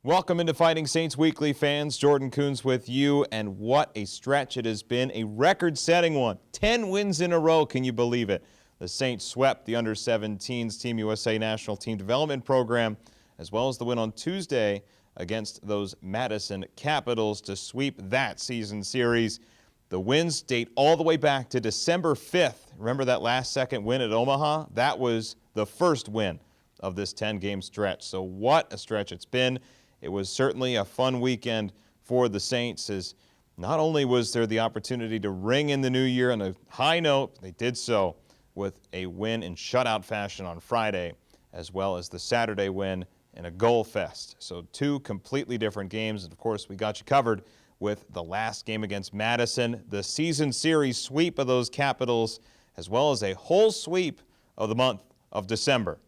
Welcome into Fighting Saints Weekly, fans. Jordan Coons with you, and what a stretch it has been. A record-setting one. 10 wins in a row, can you believe it? The Saints swept the under-17s Team USA National Team Development Program, as well as the win on Tuesday against those Madison Capitals to sweep that season series. The wins date all the way back to December 5th. Remember that last-second win at Omaha? That was the first win of this 10-game stretch. So what a stretch it's been. It was certainly a fun weekend for the Saints, as not only was there the opportunity to ring in the new year on a high note, they did so with a win in shutout fashion on Friday, as well as the Saturday win in a goal fest. So two completely different games, and of course we got you covered with the last game against Madison, the season series sweep of those Capitals, as well as a whole sweep of the month of December.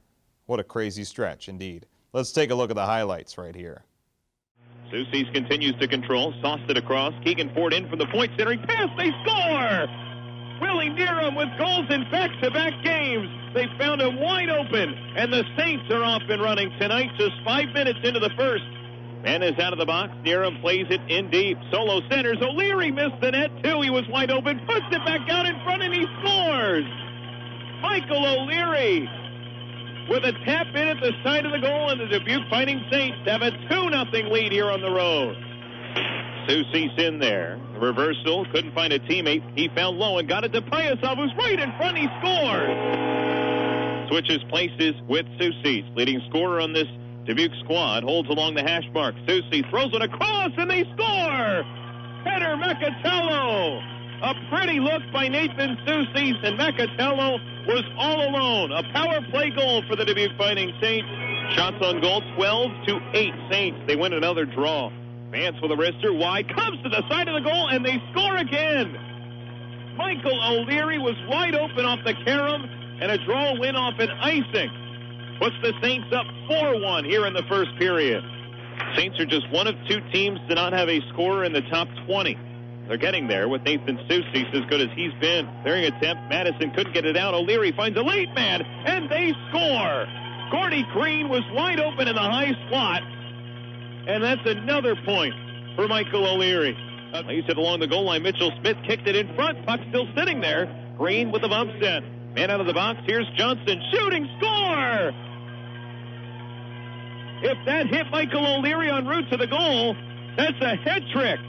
What a crazy stretch indeed. Let's take a look at the highlights right here. Soucies continues to control, sauced it across. Keegan Ford in from the point, centering pass, they score! Willie Nerum with goals in back-to-back games. They found him wide open, and the Saints are off and running tonight, just 5 minutes into the first. Man is out of the box. Nerum plays it in deep. Solo centers. O'Leary missed the net, too. He was wide open, puts it back out in front, and he scores! Michael O'Leary with a tap in at the side of the goal, and the Dubuque Fighting Saints have a 2-0 lead here on the road. Soucies in there. The reversal, couldn't find a teammate. He found low and got it to Payasov, who's right in front. He scores! Switches places with Soucies. Leading scorer on this Dubuque squad holds along the hash mark. Soucies throws it across, and they score! Header Macatello! A pretty look by Nathan Soucies, and Macatello was all alone. A power play goal for the Dubuque Fighting Saints. Shots on goal, 12-8 Saints. They win another draw. Vance with a wrister wide, comes to the side of the goal, and they score again. Michael O'Leary was wide open off the carom, and a draw win off an icing. Puts the Saints up 4-1 here in the first period. Saints are just one of two teams to not have a scorer in the top 20. They're getting there with Nathan Soucies, as good as he's been. Clearing attempt, Madison couldn't get it out. O'Leary finds a late man, and they score. Gordy Green was wide open in the high slot, and that's another point for Michael O'Leary. Lays it along the goal line. Mitchell Smith kicked it in front. Puck still sitting there. Green with the bump set. Man out of the box. Here's Johnson shooting. Score! If that hit Michael O'Leary en route to the goal, that's a head trick.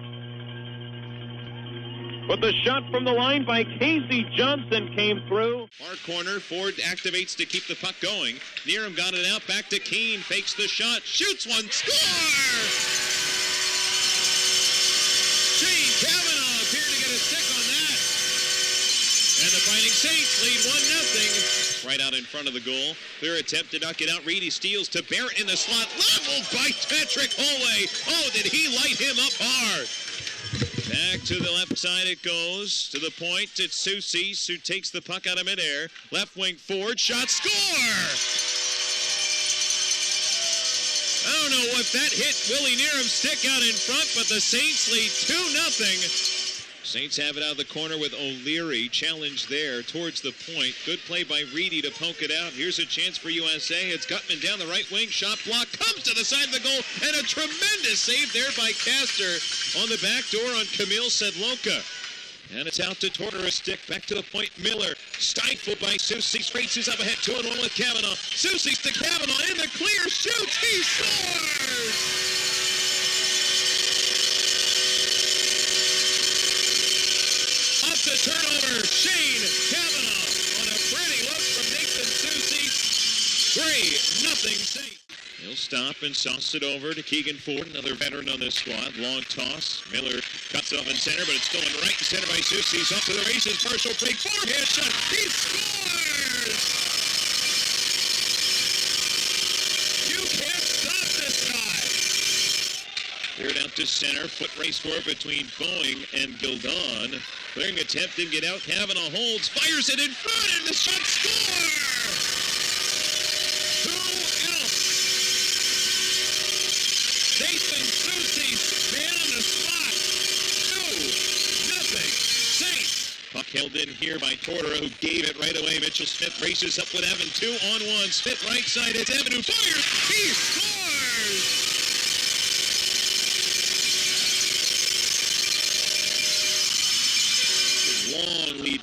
But the shot from the line by Casey Johnson came through. Far corner, Ford activates to keep the puck going. Nerum got it out, back to Keene, fakes the shot, shoots one, score! Shane Cavanaugh appeared to get a stick on that. And the Fighting Saints lead 1-0. Right out in front of the goal. Clear attempt to knock it out. Reedy steals to Barrett in the slot. Leveled by Patrick Holway. Oh, did he light him up hard? Back to the left side it goes. To the point, it's Soucies who takes the puck out of midair. Left wing forward, shot, score! I don't know if that hit Willie Nerum's stick out in front, but the Saints lead 2-0. Saints have it out of the corner with O'Leary. Challenge there towards the point. Good play by Reedy to poke it out. Here's a chance for USA. It's Gutman down the right wing. Shot block. Comes to the side of the goal. And a tremendous save there by Castor on the back door on Camille Sedlonka. And it's out to Tortora stick. Back to the point. Miller. Stifled by Soucies. Races up ahead. 2-1 with Cavanaugh. Soucies to Cavanaugh. In the clear. Shoots. He scores! The turnover, Shane Cavanaugh on a pretty look from Nathan Soucies. 3-0 Saints. He'll stop and sauce it over to Keegan Ford, another veteran on this squad. Long toss. Miller cuts it off in center, but it's going right in center by Soucies. Up to the races. Partial break. Forehand shot. He scores! You can't stop this guy. Cleared out to center. Foot race for it between Boeing and Gildon. Clearing attempt, didn't get out. Cavanaugh holds, fires it in front, and the shot score! 2-0. Nathan Soucies, man on the spot. 2-0 Saints. Puck held in here by Tortora, who gave it right away. Mitchell Smith races up with Evan. 2-on-1. Smith right side. It's Evan who fires. He scores!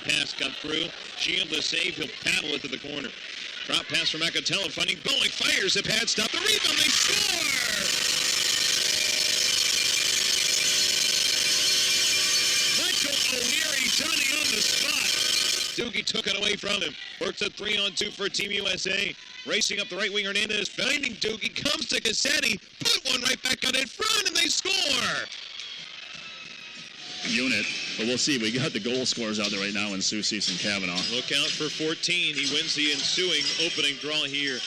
pass got through. Shield to save. He'll paddle it to the corner. Drop pass from Macatello, finding Boeing. Fires the pad stop. The rebound. They score! Michael O'Leary, Johnny on the spot. Dubuque took it away from him. Works a 3-on-2 for Team USA. Racing up the right wing, Hernandez finding Dubuque. Comes to Cassetti. Put one right back out in front, and they score! Unit, but we'll see. We got the goal scorers out there right now in Soucies and Kavanaugh. Look out for 14. He wins the ensuing opening draw here.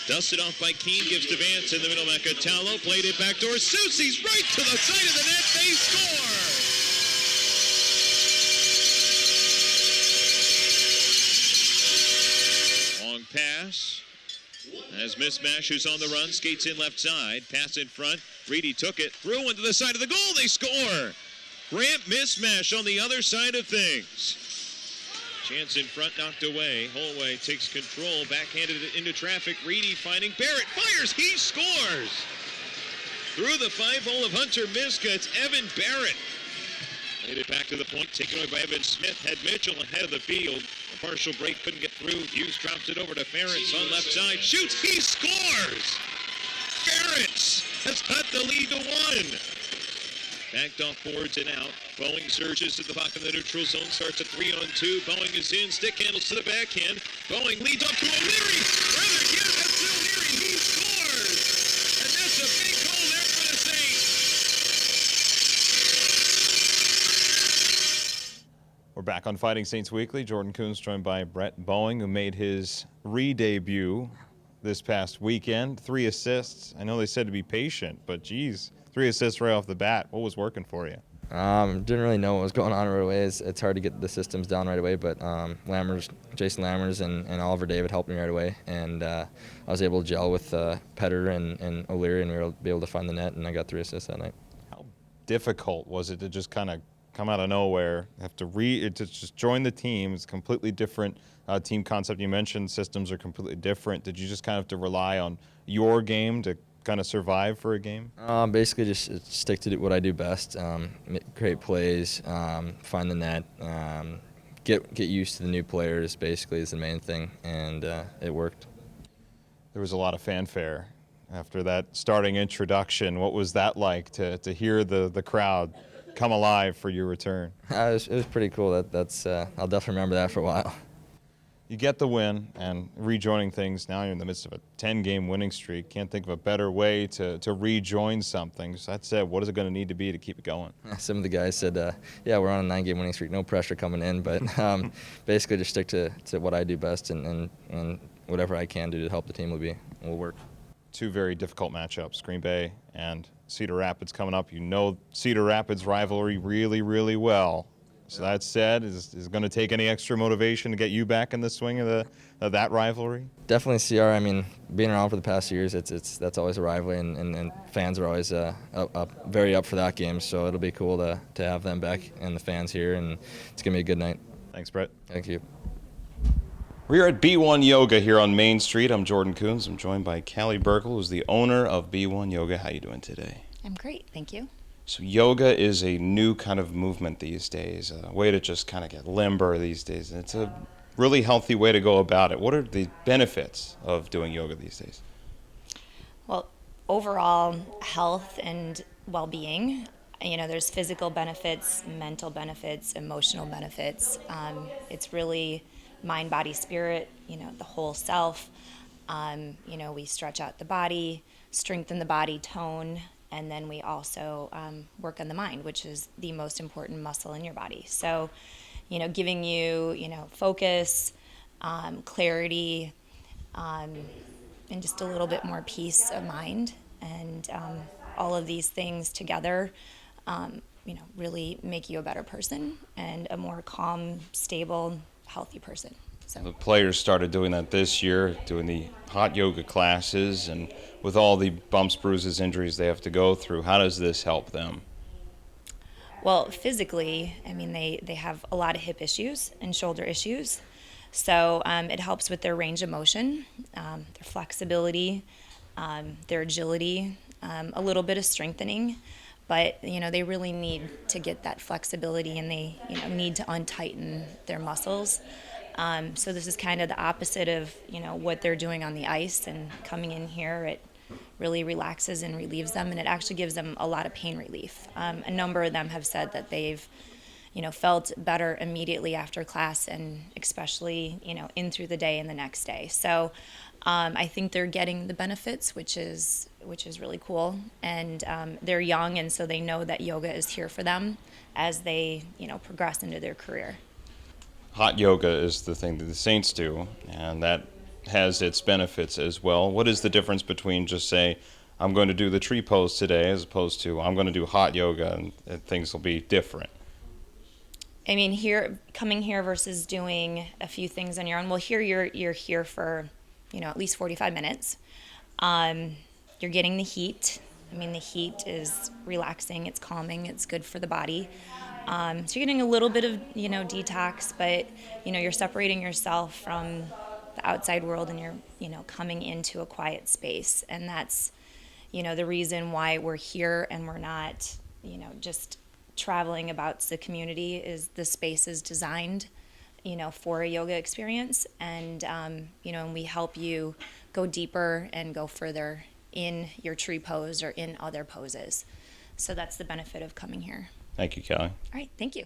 Dusted off by Keene, gives to Vance in the middle. Macatello played it backdoor. Soucies right to the side of the net. They score! Long pass. As Mismash, who's on the run, skates in left side. Pass in front. Reedy took it. Threw one to the side of the goal. They score! Grant Mismash on the other side of things. Chance in front, knocked away. Holway takes control, backhanded it into traffic. Reedy finding Barrett, fires, he scores! Through the 5-hole of Hunter Miska, it's Evan Barrett. Laid it back to the point, taken away by Evan Smith. Had Mitchell ahead of the field. A partial break, couldn't get through. Hughes drops it over to Ferentz on left side. Shoots, he scores! Ferentz has cut the lead to 1. Backed off boards and out. Boeing surges to the puck in the neutral zone. Starts a 3-on-2. Boeing is in. Stick handles to the backhand. Boeing leads up to O'Leary. Rather, yeah, that's O'Leary. He scores. And that's a big goal there for the Saints. We're back on Fighting Saints Weekly. Jordan Coons joined by Brett Boeing, who made his re-debut this past weekend. 3 assists. I know they said to be patient, but geez. 3 assists right off the bat. What was working for you? Didn't really know what was going on right away. It's hard to get the systems down right away, but Jason Lammers and Oliver David helped me right away, and I was able to gel with Petter and O'Leary, and we were able to find the net, and I got 3 assists that night. How difficult was it to just kind of come out of nowhere, have to just join the team? It's a completely different team concept. You mentioned systems are completely different. Did you just kind of have to rely on your game to kind of survive for a game? Basically just stick to what I do best, create plays, find the net, get used to the new players basically is the main thing, and it worked. There was a lot of fanfare after that starting introduction. What was that like to hear the crowd come alive for your return? It was pretty cool. That's I'll definitely remember that for a while. You get the win and rejoining things. Now you're in the midst of a 10-game winning streak. Can't think of a better way to rejoin something. So that said, what is it going to need to be to keep it going? Some of the guys said, yeah, we're on a 9-game winning streak. No pressure coming in, but basically just stick to what I do best and whatever I can do to help the team will work. 2 very difficult matchups, Green Bay and Cedar Rapids coming up. You know Cedar Rapids rivalry really, really well. So that said, is it going to take any extra motivation to get you back in the swing of that rivalry? Definitely CR. I mean, being around for the past years, that's always a rivalry, and fans are always very up for that game. So it'll be cool to have them back and the fans here, and it's going to be a good night. Thanks, Brett. Thank you. We're at B1 Yoga here on Main Street. I'm Jordan Coons. I'm joined by Callie Burkle, who's the owner of B1 Yoga. How you doing today? I'm great, thank you. So yoga is a new kind of movement these days, a way to just kind of get limber these days. And it's a really healthy way to go about it. What are the benefits of doing yoga these days? Well, overall health and well-being, there's physical benefits, mental benefits, emotional benefits. It's really mind, body, spirit, the whole self. We stretch out the body, strengthen the body, tone, and then we also work on the mind, which is the most important muscle in your body. So, giving you, focus, clarity, and just a little bit more peace of mind. And all of these things together, really make you a better person and a more calm, stable, healthy person. So. The players started doing that this year, doing the hot yoga classes, and with all the bumps, bruises, injuries they have to go through, how does this help them? Well, physically, they have a lot of hip issues and shoulder issues. So it helps with their range of motion, their flexibility, their agility, a little bit of strengthening. but they really need to get that flexibility, and they need to untighten their muscles. So this is kind of the opposite of what they're doing on the ice, and coming in here, it really relaxes and relieves them, and it actually gives them a lot of pain relief. A number of them have said that they've felt better immediately after class, and especially in through the day and the next day. So I think they're getting the benefits, which is really cool. And they're young, and so they know that yoga is here for them as they progress into their career. Hot yoga is the thing that the Saints do, and that has its benefits as well. What is the difference between just say, I'm going to do the tree pose today, as opposed to I'm going to do hot yoga, and things will be different? I mean, coming here versus doing a few things on your own. Well, here you're here for at least 45 minutes. You're getting the heat. I mean, the heat is relaxing, it's calming, it's good for the body. So you're getting a little bit of detox, but you're separating yourself from the outside world, and you're coming into a quiet space. And that's the reason why we're here, and we're not just traveling about the community. Is the space is designed for a yoga experience, and and we help you go deeper and go further in your tree pose or in other poses. So that's the benefit of coming here. Thank you, Kelly. All right, thank you.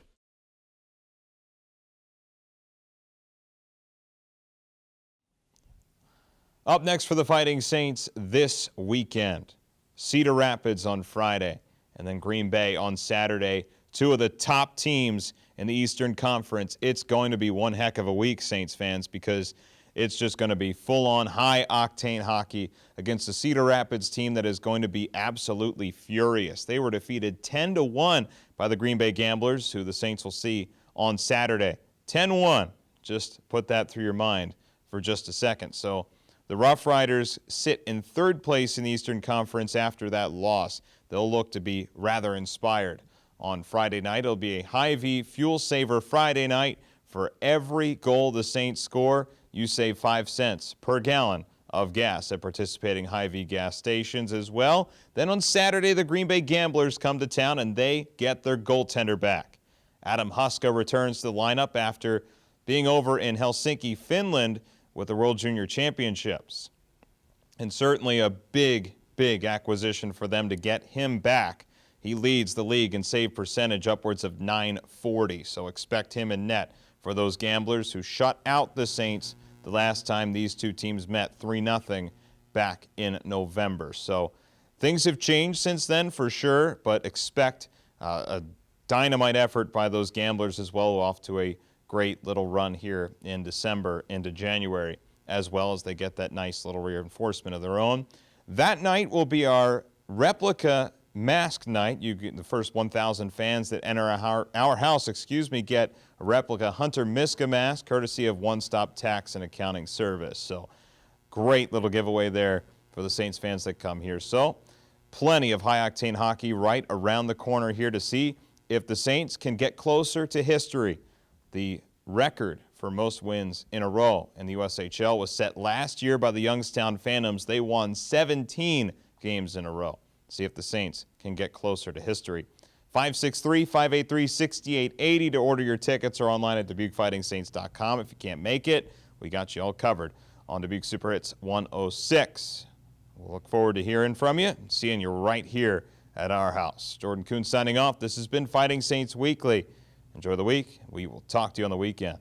Up next for the Fighting Saints this weekend, Cedar Rapids on Friday, and then Green Bay on Saturday. Two of the top teams in the Eastern Conference. It's going to be one heck of a week, Saints fans, because it's just going to be full-on high-octane hockey against the Cedar Rapids team that is going to be absolutely furious. They were defeated 10-1 by the Green Bay Gamblers, who the Saints will see on Saturday. 10-1. Just put that through your mind for just a second. So the Rough Riders sit in third place in the Eastern Conference after that loss. They'll look to be rather inspired. On Friday night, it'll be a Hy-Vee Fuel Saver Friday night. For every goal the Saints score, you save 5 cents per gallon of gas at participating Hy-Vee gas stations as well. Then on Saturday, the Green Bay Gamblers come to town, and they get their goaltender back. Adam Huska returns to the lineup after being over in Helsinki, Finland, with the World Junior Championships. And certainly a big acquisition for them to get him back. He leads the league in save percentage, upwards of .940, so expect him in net for those Gamblers who shut out the Saints the last time these two teams met, 3-0 back in November. So things have changed since then for sure, but expect a dynamite effort by those Gamblers as well, off to a great little run here in December into January, as well as they get that nice little reinforcement of their own. That night will be our replica mask night. You get the first 1,000 fans that enter our house, get a replica Hunter Miska mask, courtesy of One Stop Tax and Accounting Service. So great little giveaway there for the Saints fans that come here. So plenty of high-octane hockey right around the corner here to see if the Saints can get closer to history. The record for most wins in a row in the USHL was set last year by the Youngstown Phantoms. They won 17 games in a row. See if the Saints can get closer to history. 563-583-6880 to order your tickets, or online at DubuqueFightingSaints.com. If you can't make it, we got you all covered on Dubuque Super Hits 106. We'll look forward to hearing from you and seeing you right here at our house. Jordan Kuhn signing off. This has been Fighting Saints Weekly. Enjoy the week. We will talk to you on the weekend.